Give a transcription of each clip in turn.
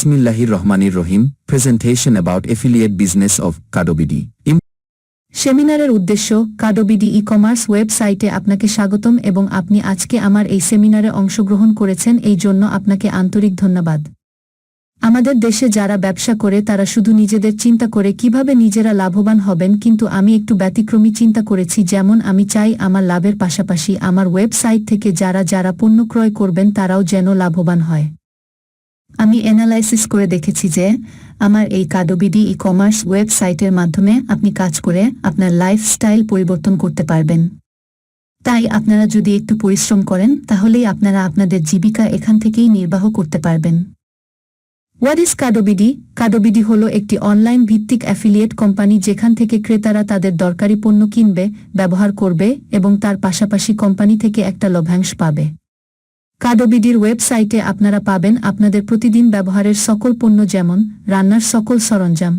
Bismillahir Rahmanir Rahim, presentation about affiliate business of Kadobidi. সেমিনারের উদ্দেশ্য কাডোবিডি e-commerce ওয়েবসাইটে আপনাকে স্বাগতম এবং আপনি আজকে আমার এই সেমিনারে অংশগ্রহণ করেছেন এই জন্য আপনাকে আন্তরিক ধন্যবাদ। আমাদের দেশে যারা ব্যবসা করে তারা শুধু নিজেদের চিন্তা করে কিভাবে নিজেরা লাভবান হবেন, কিন্তু আমি একটু ব্যতিক্রমী চিন্তা করেছি। যেমন আমি চাই আমার লাভের পাশাপাশি আমার ওয়েবসাইট থেকে যারা পণ্য ক্রয় করবেন তারাও যেন লাভবান হয়। আমি অ্যানালাইসিস করে দেখেছি যে আমার এই কাডোবিডি ই-কমার্স ওয়েবসাইটের মাধ্যমে আপনি কাজ করে আপনার লাইফস্টাইল পরিবর্তন করতে পারবেন। তাই আপনারা যদি একটু পরিশ্রম করেন তাহলেই আপনারা আপনাদের জীবিকা এখান থেকেই নির্বাহ করতে পারবেন। What is কাডোবিডি? কাডোবিডি হলো একটি অনলাইন ভিত্তিক অ্যাফিলিয়েট কোম্পানি যেখান থেকে ক্রেতারা তাদের দরকারি পণ্য কিনবে, ব্যবহার করবে এবং তার পাশাপাশি কোম্পানি থেকে একটা লভ্যাংশ পাবে। কাডোবিডির ওয়েবসাইটে আপনারা পাবেন আপনাদের প্রতিদিন ব্যবহারের সকল পণ্য, যেমন রান্নার সকল সরঞ্জাম,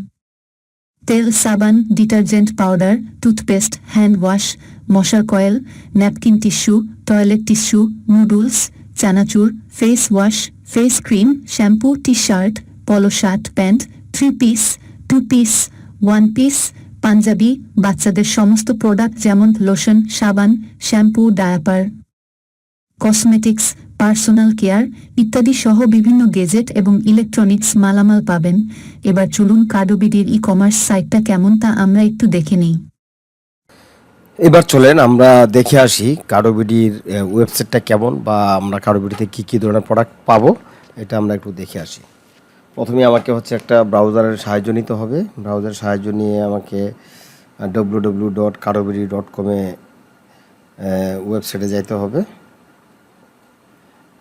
তেল, সাবান, detergent powder, toothpaste, hand wash, মশার coil, napkin, tissue, toilet tissue, noodles, চানাচুর, face wash, face cream, shampoo, T shirt, polo shirt, pant, 3 piece, 2 piece, 1 piece, পাঞ্জাবি, বাচ্চাদের সমস্ত প্রোডাক্ট যেমন লোশন, সাবান, shampoo, diaper, cosmetics, personal care ইত্যাদি সহ বিভিন্ন গেজেট এবং ইলেকট্রনিক্স মালামাল পাবেন। এবার চলুন কাডোবিডির ই-কমার্স সাইটটা কেমন তা আমরা একটু দেখে নিই। এবার চলেন আমরা দেখে আসি কাডোবিডির ওয়েবসাইটটা কেমন, বা আমরা কাডোবিডিতে কী ধরনের প্রোডাক্ট পাবো এটা আমরা একটু দেখে আসি। প্রথমে আমাকে একটা ব্রাউজারের সাহায্য নিতে হবে। ব্রাউজারের সাহায্য নিয়ে আমাকে www.kadobidi.com ওয়েবসাইটে যাইতে হবে।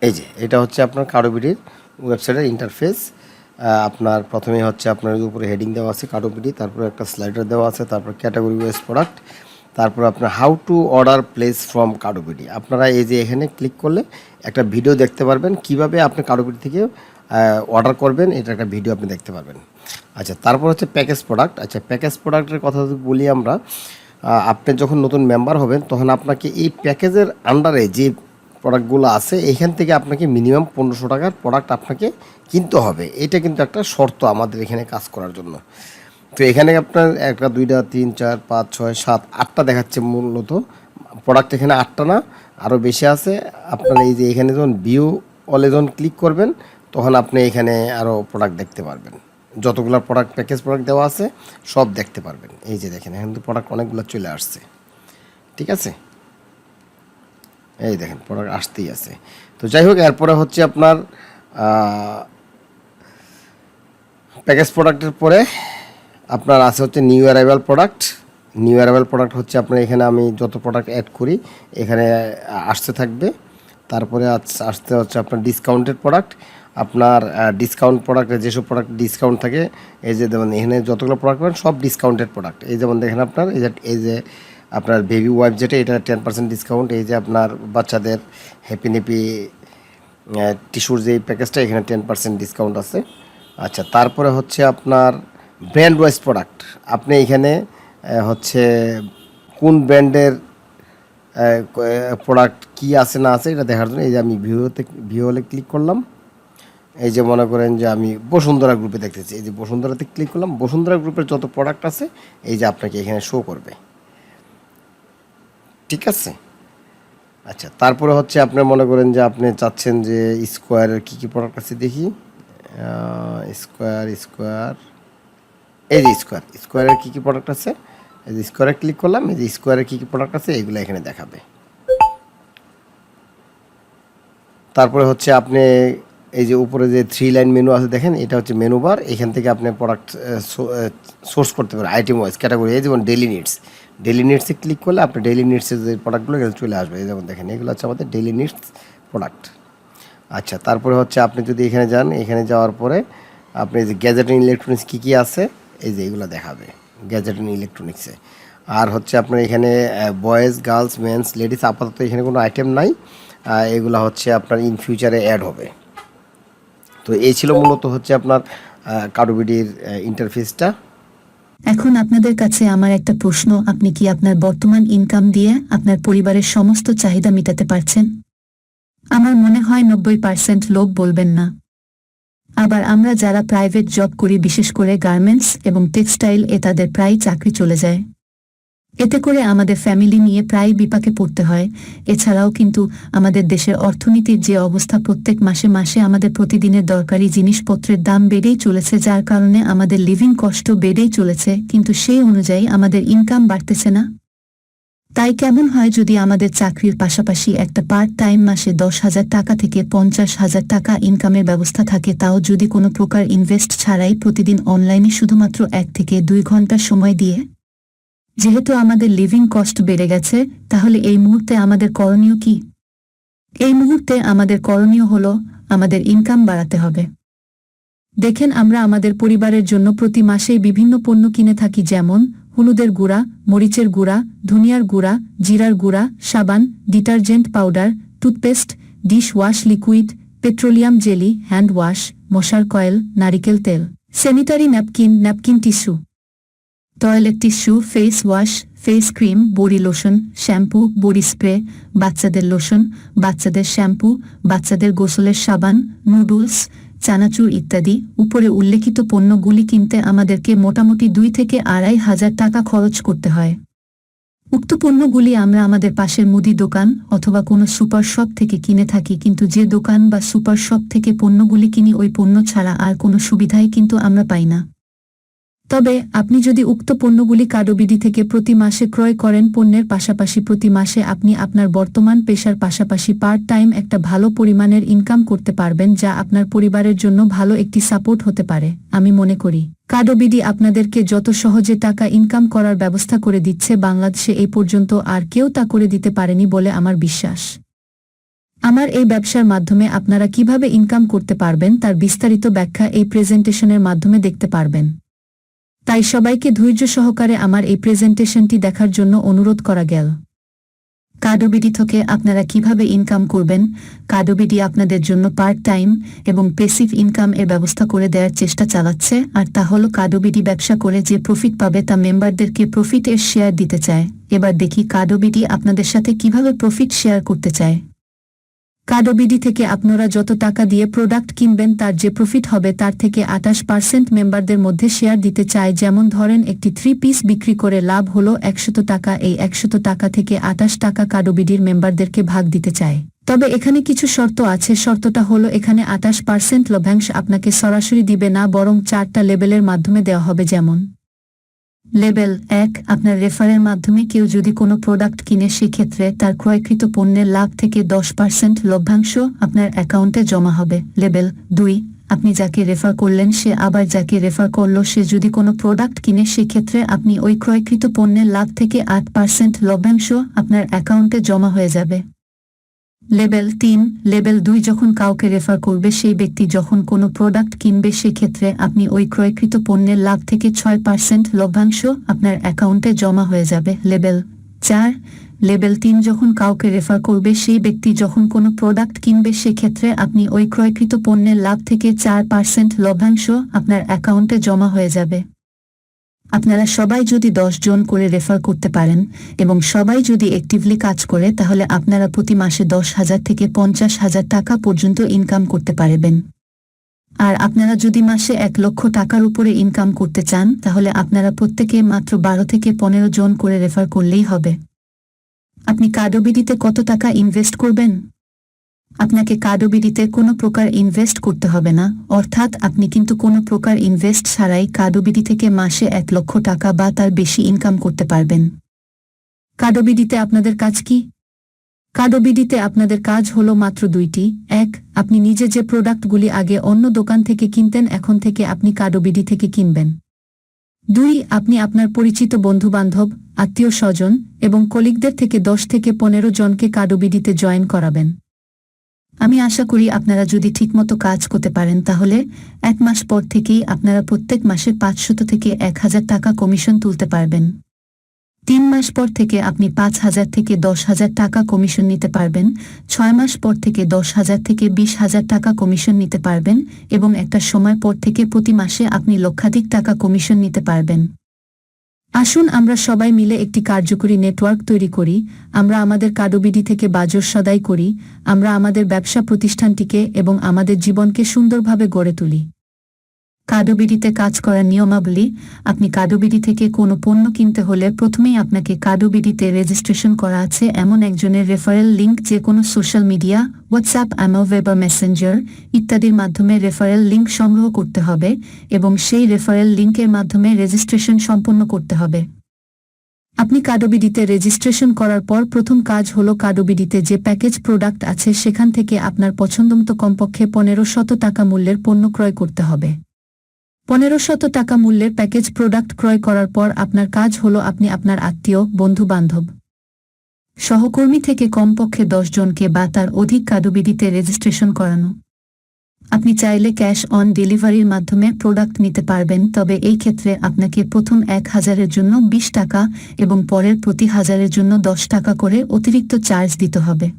এই যে এটা আপনার কাডোবিডির ওয়েবসাইটের ইন্টারফেস। আপনার প্রথমে আপনার উপরে হেডিং দেওয়া আছে কাডোবিডি, তারপরে একটা স্লাইডার দেওয়া আছে, তারপর ক্যাটাগরি ওয়াইজ প্রোডাক্ট, তারপর আপনার how to order place from KadoBD. আপনারা এই যে এখানে ক্লিক করলে একটা ভিডিও দেখতে পারবেন কিভাবে আপনি কাডোবিডি থেকে অর্ডার করবেন, এটা একটা ভিডিও আপনি দেখতে পারবেন। আচ্ছা, তারপর প্যাকেজ প্রোডাক্ট। আচ্ছা, প্যাকেজ প্রোডাক্টের কথা যদি বলি আমরা, আপনি যখন নতুন মেম্বার হবেন তখন আপনাকে এই প্যাকেজের আন্ডারে যে প্রোডাক্টগুলো আছে এখান থেকে আপনাকে মিনিমাম 1500 টাকার প্রোডাক্ট আপনাকে কিনতে হবে। এটা কিন্তু একটা শর্ত আমাদের এখানে কাজ করার জন্য। তো এখানে আপনার 1 2 3 4 5 6 7 8টা দেখাচ্ছে মূলত প্রোডাক্ট। এখানে 8টা না, আরও বেশি আছে। আপনার এই যে এখানে যখন ভিউ অলে যখন ক্লিক করবেন তখন আপনি এখানে আরও প্রোডাক্ট দেখতে পারবেন। যতগুলো প্রোডাক্ট প্যাকেজ প্রোডাক্ট দেওয়া আছে সব দেখতে পারবেন। এই যে দেখেন এখানে তো প্রোডাক্ট অনেকগুলো চলে আসছে, ঠিক আছে। এই দেখেন প্রোডাক্ট আসতেই আছে। তো যাই হোক, এরপরে আপনার প্যাকেজ প্রোডাক্টের পরে আপনার আছে new arrival product. New arrival product আপনার এখানে আমি যত প্রোডাক্ট অ্যাড করি এখানে আসতে থাকবে। তারপরে আসতে আপনার ডিসকাউন্টেড প্রোডাক্ট। আপনার ডিসকাউন্ট প্রোডাক্টে যেসব প্রোডাক্ট ডিসকাউন্ট থাকে, এই যে যেমন এখানে যতগুলো প্রোডাক্ট পাবেন সব ডিসকাউন্টেড প্রোডাক্ট। এই যেমন দেখেন আপনার এই যে আপনার বেবি ওয়াইপ যেটা, এটা 10% ডিসকাউন্ট। এই যে আপনার বাচ্চাদের হ্যাপি নেপি টিস্যুর যে প্যাকেজটা, এখানে 10% ডিসকাউন্ট আছে। আচ্ছা, তারপরে আপনার ব্র্যান্ড ওয়াইজ প্রোডাক্ট। আপনি এখানে কোন ব্র্যান্ডের প্রোডাক্ট কি আছে না আছে এটা দেখার জন্য এই যে আমি ভিউ হলে ক্লিক করলাম। এই যে মনে করেন যে আমি বসুন্ধরা গ্রুপে দেখতেছি, এই যে বসুন্ধরাতে ক্লিক করলাম। বসুন্ধরা গ্রুপের যত প্রোডাক্ট আছে এই যে আপনাকে এখানে শো করবে, ঠিক আছে। আচ্ছা, তারপরে আপনার মনে করেন যে আপনি চাচ্ছেন যে স্কোয়ারের কী প্রোডাক্ট আছে দেখি। স্কোয়ার এই যে স্কোয়ারের কী প্রোডাক্ট আছে, এই যে স্কোয়ারে ক্লিক করলাম। এই যে স্কোয়ারের কী প্রোডাক্ট আছে এইগুলো এখানে দেখাবে। তারপরে আপনি এই যে উপরে যে 3 লাইন মেনু আছে দেখেন, এটা মেনু বার। এখান থেকে আপনি প্রোডাক্ট সোর্স করতে পারেন আইটেম ওয়াইজ ক্যাটাগরি। এই যেমন ডেইলি নিডসে ক্লিক করলে আপনি ডেইলি নিডসের যে প্রোডাক্টগুলো এখানে চলে আসবে। এই যেমন দেখেন এগুলো আমাদের ডেইলি নিডস প্রোডাক্ট। আচ্ছা, তারপরে আপনি যদি এখানে যান, এখানে যাওয়ার পরে আপনি যে গ্যাজেট অ্যান্ড ইলেকট্রনিক্স কী কী আছে এই যে এগুলো দেখাবে গ্যাজেট অ্যান্ড ইলেকট্রনিক্সে। আর আপনার এখানে বয়েজ, গার্লস, মেন্স, লেডিস আপাতত এখানে কোনো আইটেম নাই। এগুলো আপনার ইন ফিউচারে অ্যাড হবে। তো এই ছিল মূলত আপনার কাডোবিডির ইন্টারফেসটা। এখন আপনাদের কাছে আমার একটা প্রশ্ন, আপনি কি আপনার বর্তমান ইনকাম দিয়ে আপনার পরিবারের সমস্ত চাহিদা মেটাতে পারছেন? আমার মনে হয় 90% লোক বলবেন না। আবার আমরা যারা প্রাইভেট জব করি, বিশেষ করে গার্মেন্টস এবং টেক্সটাইল তাদের প্রায় চাকরি চলে যায়। এতে করে আমাদের ফ্যামিলি নিয়ে প্রায় বিপাকে পড়তে হয়। এছাড়াও কিন্তু আমাদের দেশের অর্থনীতির যে অবস্থা, প্রত্যেক মাসে মাসে আমাদের প্রতিদিনের দরকারি জিনিসপত্রের দাম বেড়েই চলেছে, যার কারণে আমাদের লিভিং কষ্ট বেড়েই চলেছে, কিন্তু সেই অনুযায়ী আমাদের ইনকাম বাড়তেছে না। তাই কেমন হয় যদি আমাদের চাকরির পাশাপাশি একটা পার্ট টাইম মাসে 10,000 টাকা থেকে 50,000 টাকা ইনকামের ব্যবস্থা থাকে, তাও যদি কোনো প্রকার ইনভেস্ট ছাড়াই প্রতিদিন অনলাইনে শুধুমাত্র 1 থেকে 2 ঘন্টা সময় দিয়ে। যেহেতু আমাদের লিভিং কস্ট বেড়ে গেছে, তাহলে এই মুহূর্তে আমাদের করণীয় কি? এই মুহূর্তে আমাদের করণীয় হলো আমাদের ইনকাম বাড়াতে হবে। দেখেন, আমরা আমাদের পরিবারের জন্য প্রতি মাসেই বিভিন্ন পণ্য কিনে থাকি, যেমন হলুদের গুঁড়া, মরিচের গুঁড়া, ধনিয়ার গুঁড়া, জিরার গুঁড়া, সাবান, detergent powder, toothpaste, dish wash liquid, petroleum jelly, hand wash, মশার কয়েল, নারিকেল তেল, sanitary napkin tissue, toilet tissue, face wash, face cream, body lotion, shampoo, body spray, বাচ্চাদের লোশন, বাচ্চাদের শ্যাম্পু, বাচ্চাদের গোসলের সাবান, নুডলস, চানাচুর ইত্যাদি। উপরে উল্লেখিত পণ্যগুলি কিনতে আমাদেরকে মোটামুটি 2 থেকে 2,500 টাকা খরচ করতে হয়। উক্ত পণ্যগুলি আমরা আমাদের পাশের মুদি দোকান অথবা কোনো সুপার শপ থেকে কিনে থাকি, কিন্তু যে দোকান বা সুপার শপ থেকে পণ্যগুলি কিনি, ওই পণ্য ছাড়া আর কোনো সুবিধাই কিন্তু আমরা পাই না। তবে আপনি যদি উক্ত পণ্যগুলি কার্ডোবিডি থেকে প্রতি মাসে ক্রয় করেন, পণ্যের পাশাপাশি প্রতি মাসে আপনি আপনার বর্তমান পেশার পাশাপাশি পার্ট টাইম একটা ভালো পরিমাণের ইনকাম করতে পারবেন, যা আপনার পরিবারের জন্য ভালো একটি সাপোর্ট হতে পারে। আমি মনে করি কার্ডোবিডি আপনাদেরকে যত সহজে টাকা ইনকাম করার ব্যবস্থা করে দিচ্ছে, বাংলাদেশে এই পর্যন্ত আর কেউ তা করে দিতে পারেনি বলে আমার বিশ্বাস। আমার এই ব্যবসার মাধ্যমে আপনারা কিভাবে ইনকাম করতে পারবেন তার বিস্তারিত ব্যাখ্যা এই প্রেজেন্টেশনের মাধ্যমে দেখতে পারবেন। তাই সবাইকে ধৈর্য সহকারে আমার এই প্রেজেন্টেশনটি দেখার জন্য অনুরোধ করা গেল। কার্ডোবিডি থেকে আপনারা কিভাবে ইনকাম করবেন? কার্ডোবিডি আপনাদের জন্য পার্ট টাইম এবং প্যাসিভ ইনকাম এর ব্যবস্থা করে দেওয়ার চেষ্টা চালাচ্ছে, আর তা হলো কার্ডোবিডি ব্যবসা করে যে প্রফিট পাবে তা মেম্বারদেরকে প্রফিট এর শেয়ার দিতে চায়। এবার দেখি কার্ডোবিডি আপনাদের সাথে কিভাবে প্রফিট শেয়ার করতে চায়। কার্ডোবিডি থেকে আপনারা যত টাকা দিয়ে প্রোডাক্ট কিনবেন, তার যে প্রফিট হবে তার থেকে 28% মেম্বারদের মধ্যে শেয়ার দিতে চায়। যেমন ধরেন, একটি 3 পিস বিক্রি করে লাভ হলো 100 টাকা, এই 100 টাকা থেকে 28 টাকা কার্ডোবিডির মেম্বারদেরকে ভাগ দিতে চায়। তবে এখানে কিছু শর্ত আছে। শর্তটা হলো, এখানে 28% লভ্যাংশ আপনাকে সরাসরি দিবে না, বরং 4টা লেবেলের মাধ্যমে দেওয়া হবে। যেমন লেবেল 1, আপনার রেফারের মাধ্যমে কেউ যদি কোনো প্রোডাক্ট কিনে, সেক্ষেত্রে তার ক্রয়কৃত পণ্যের লাভ থেকে 10% লভ্যাংশ আপনার অ্যাকাউন্টে জমা হবে। লেবেল 2, আপনি যাকে রেফার করলেন সে আবার যাকে রেফার করলো, সে যদি কোনো প্রোডাক্ট কিনে, সেক্ষেত্রে আপনি ওই ক্রয়কৃত পণ্যের লাভ থেকে 8% লভ্যাংশ আপনার অ্যাকাউন্টে জমা হয়ে যাবে। লেবেল 3, লেবেল 2 যখন কাউকে রেফার করবে, সেই ব্যক্তি যখন কোনো প্রোডাক্ট কিনবে, সেক্ষেত্রে আপনি ওই ক্রয়কৃত পণ্যের লাভ থেকে 6% লভ্যাংশ আপনার অ্যাকাউন্টে জমা হয়ে যাবে। লেবেল 4, লেবেল 3 যখন কাউকে রেফার করবে, সেই ব্যক্তি যখন কোনো প্রোডাক্ট কিনবে, সেক্ষেত্রে আপনি ওই ক্রয়কৃত পণ্যের লাভ থেকে 4% লভ্যাংশ আপনার অ্যাকাউন্টে জমা হয়ে যাবে। আপনারা সবাই যদি 10 জন করে রেফার করতে পারেন এবং সবাই যদি অ্যাক্টিভলি কাজ করে, তাহলে আপনারা প্রতি মাসে 10,000 থেকে 50,000 টাকা পর্যন্ত ইনকাম করতে পারবেন। আর আপনারা যদি মাসে 1 লক্ষ টাকার উপরে ইনকাম করতে চান, তাহলে আপনারা প্রত্যেকে মাত্র 12 থেকে 15 জন করে রেফার করলেই হবে। আপনি কার্ডোবিডিতে কত টাকা ইনভেস্ট করবেন? আপনাকে কার্ডোবিডিতে কোনো প্রকার ইনভেস্ট করতে হবে না, অর্থাৎ আপনি কিন্তু কোনো প্রকার ইনভেস্ট ছাড়াই কার্ডোবিডি থেকে মাসে 1 লক্ষ টাকা বা তার বেশি ইনকাম করতে পারবেন। কার্ডোবিডিতে আপনাদের কাজ কি? কার্ডোবিডিতে আপনাদের কাজ হলো মাত্র 2টি। 1, আপনি নিজে যে প্রোডাক্টগুলি আগে অন্য দোকান থেকে কিনতেন, এখন থেকে আপনি কার্ডোবিডি থেকে কিনবেন। 2, আপনি আপনার পরিচিত বন্ধুবান্ধব, আত্মীয় স্বজন এবং কলিগদের থেকে 10 থেকে 15 জনকে কার্ডোবিডিতে জয়েন করাবেন। আমি আশা করি আপনারা যদি ঠিকমতো কাজ করতে পারেন, তাহলে 1 মাস পর থেকেই আপনারা প্রত্যেক মাসে 500 থেকে 1000 টাকা কমিশন তুলতে পারবেন। 3 মাস পর থেকে আপনি 5,000 থেকে 10,000 টাকা কমিশন নিতে পারবেন। 6 মাস পর থেকে 10,000 থেকে 20,000 টাকা কমিশন নিতে পারবেন এবং একটা সময় পর থেকে প্রতি মাসে আপনি লক্ষাধিক টাকা কমিশন নিতে পারবেন। আসুন আমরা সবাই মিলে একটি কার্যকরী নেটওয়ার্ক তৈরি করি। আমরা আমাদের কাডোবিডি থেকে বাজর সদাই করি। আমরা আমাদের ব্যবসা প্রতিষ্ঠানটিকে এবং আমাদের জীবনকে সুন্দরভাবে গড়ে তুলি। কাডোবিডিতে কাজ করার নিয়মাবলী। আপনি কাডোবিডি থেকে কোনো পণ্য কিনতে হলে প্রথমেই আপনাকে কাডোবিডিতে রেজিস্ট্রেশন করা আছে এমন একজনের রেফারেল লিংক, যে কোনো সোশ্যাল মিডিয়া, হোয়াটসঅ্যাপ, ওয়েব বা মেসেঞ্জার ইত্যাদির মাধ্যমে রেফারেল লিংক সংগ্রহ করতে হবে এবং সেই রেফারেল লিংকের মাধ্যমে রেজিস্ট্রেশন সম্পন্ন করতে হবে। আপনি কাডোবিডিতে রেজিস্ট্রেশন করার পর প্রথম কাজ হলো কাডোবিডিতে যে প্যাকেজ প্রোডাক্ট আছে সেখান থেকে আপনার পছন্দমতো কমপক্ষে 1500 টাকা মূল্যের পণ্য ক্রয় করতে হবে। 1500 টাকা মূল্যের প্যাকেজ প্রোডাক্ট ক্রয় করার পর আপনার কাজ হলো আপনি আপনার আত্মীয়, বন্ধু-বান্ধব, সহকর্মী থেকে কমপক্ষে 10 জনকে বা তার অধিক কাডোবিডিতে রেজিস্ট্রেশন করানো। আপনি চাইলে ক্যাশ অন ডেলিভারির মাধ্যমে প্রোডাক্ট নিতে পারবেন, তবে এই ক্ষেত্রে আপনাকে প্রথম 1000-এর জন্য 20 টাকা এবং পরের প্রতি 1000-এর জন্য 10 টাকা করে অতিরিক্ত চার্জ দিতে হবে।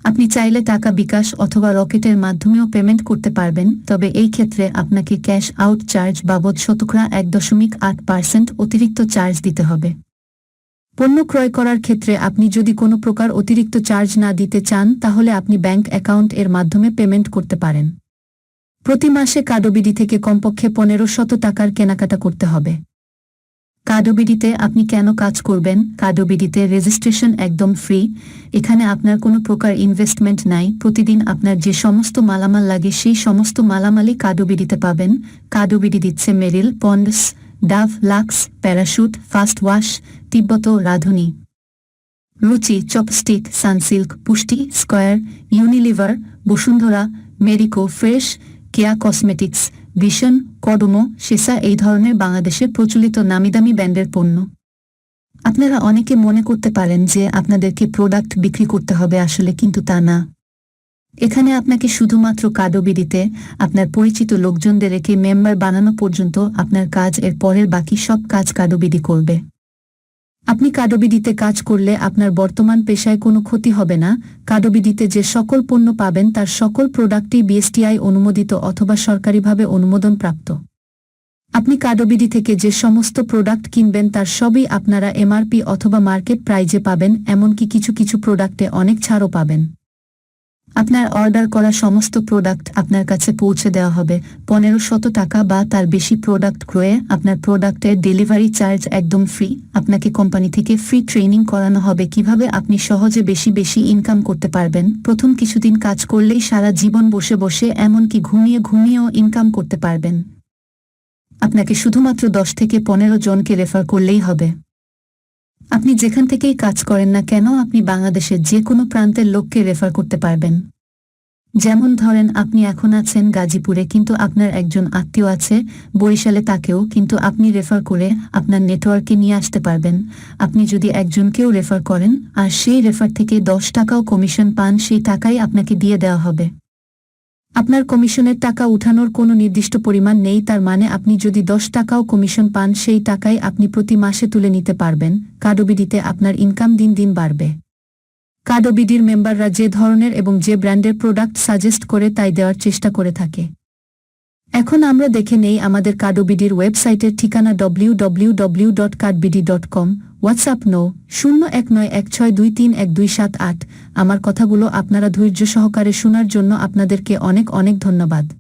আপনি চাইলে টাকা বিকাশ অথবা রকেটের মাধ্যমেও পেমেন্ট করতে পারবেন, তবে এই ক্ষেত্রে আপনাকে ক্যাশ আউট চার্জ বাবদ 1.8% অতিরিক্ত চার্জ দিতে হবে। পণ্য ক্রয় করার ক্ষেত্রে আপনি যদি কোনো প্রকার অতিরিক্ত চার্জ না দিতে চান তাহলে আপনি ব্যাংক অ্যাকাউন্ট এর মাধ্যমে পেমেন্ট করতে পারেন। প্রতি মাসে কাডোবিডি থেকে কমপক্ষে 1500 টাকার কেনাকাটা করতে হবে। কাডোবিডিতে আপনি কেন কাজ করবেন? কাডোবিডিতে রেজিস্ট্রেশন একদম ফ্রি। এখানে আপনার কোনো প্রকার ইনভেস্টমেন্ট নাই। প্রতিদিন আপনার যে সমস্ত মালামাল লাগে সেই সমস্ত মালামালই কাডোবিডিতে পাবেন। কাডোবিডি দিচ্ছে Meril, Pond's, Dove, Lux, Parachute, fast wash, Tibbet, Radhuni, Ruchi, Chopstick, Sunsilk, Pushti, Square, Unilever, Bashundhara, Marico, Fresh, Keya cosmetics, Vision, Kodomo, শেসা এই ধরনের বাংলাদেশের প্রচলিত নামিদামি ব্র্যান্ডের পণ্য। আপনারা অনেকে মনে করতে পারেন যে আপনাদেরকে প্রোডাক্ট বিক্রি করতে হবে, আসলে কিন্তু তা না। এখানে আপনাকে শুধুমাত্র কাডোবিডিতে আপনার পরিচিত লোকজনদের রেখে মেম্বার বানানো পর্যন্ত আপনার কাজ, এর পরের বাকি সব কাজ কাডোবিডি করবে। আপনি কাডোবিডিতে কাজ করলে আপনার বর্তমান পেশায় কোনো ক্ষতি হবে না। কাডোবিডিতে যে সকল পণ্য পাবেন তার সকল প্রোডাক্টই বিএসটিআই অনুমোদিত অথবা সরকারিভাবে অনুমোদন প্রাপ্ত। আপনি কাডোবিডি থেকে যে সমস্ত প্রোডাক্ট কিনবেন তার সবই আপনারা এমআরপি অথবা মার্কেট প্রাইজে পাবেন, এমনকি কিছু কিছু প্রোডাক্টে অনেক ছাড়ও পাবেন। আপনার অর্ডার করা সমস্ত প্রোডাক্ট আপনার কাছে পৌঁছে দেওয়া হবে। 1500 টাকা বা তার বেশি প্রোডাক্ট ক্রয়ে আপনার প্রোডাক্টের ডেলিভারি চার্জ একদম ফ্রি। আপনাকে কোম্পানি থেকে ফ্রি ট্রেনিং করানো হবে কিভাবে আপনি সহজে বেশি বেশি ইনকাম করতে পারবেন। প্রথম কিছুদিন কাজ করলেই সারা জীবন বসে বসে, এমনকি ঘুমিয়ে ঘুমিয়েও ইনকাম করতে পারবেন। আপনাকে শুধুমাত্র 10 থেকে 15 জনকে রেফার করলেই হবে। আপনি যেখান থেকেই কাজ করেন না কেন আপনি বাংলাদেশের যে কোনো প্রান্তের লোককে রেফার করতে পারবেন। যেমন ধরেন আপনি এখন আছেন গাজীপুরে, কিন্তু আপনার একজন আত্মীয় আছে বরিশালে, তাকেও কিন্তু আপনি রেফার করে আপনার নেটওয়ার্কে নিয়ে আসতে পারবেন। আপনি যদি একজনকেও রেফার করেন আর সেই রেফার থেকে 10 টাকাও কমিশন পান, সেই টাকাই আপনাকে দিয়ে দেওয়া হবে। আপনার কমিশনের টাকা উঠানোর কোনো নির্দিষ্ট পরিমাণ নেই, তার মানে আপনি যদি 10 টাকাও কমিশন পান সেই টাকাই আপনি প্রতি মাসে তুলে নিতে পারবেন। কাডোবিডিতে আপনার ইনকাম দিন দিন বাড়বে। কাডোবিডির মেম্বাররা যে ধরনের এবং যে ব্র্যান্ডের প্রোডাক্ট সাজেস্ট করে তাই দেওয়ার চেষ্টা করে থাকে। এখন আমরা দেখে নেই আমাদের কাডোবিডির ওয়েবসাইটের ঠিকানা www.kadbidi.com। হোয়াটসঅ্যাপ 901916231278। আমার কথাগুলো আপনারা ধৈর্য সহকারে শোনার জন্য আপনাদেরকে অনেক অনেক ধন্যবাদ।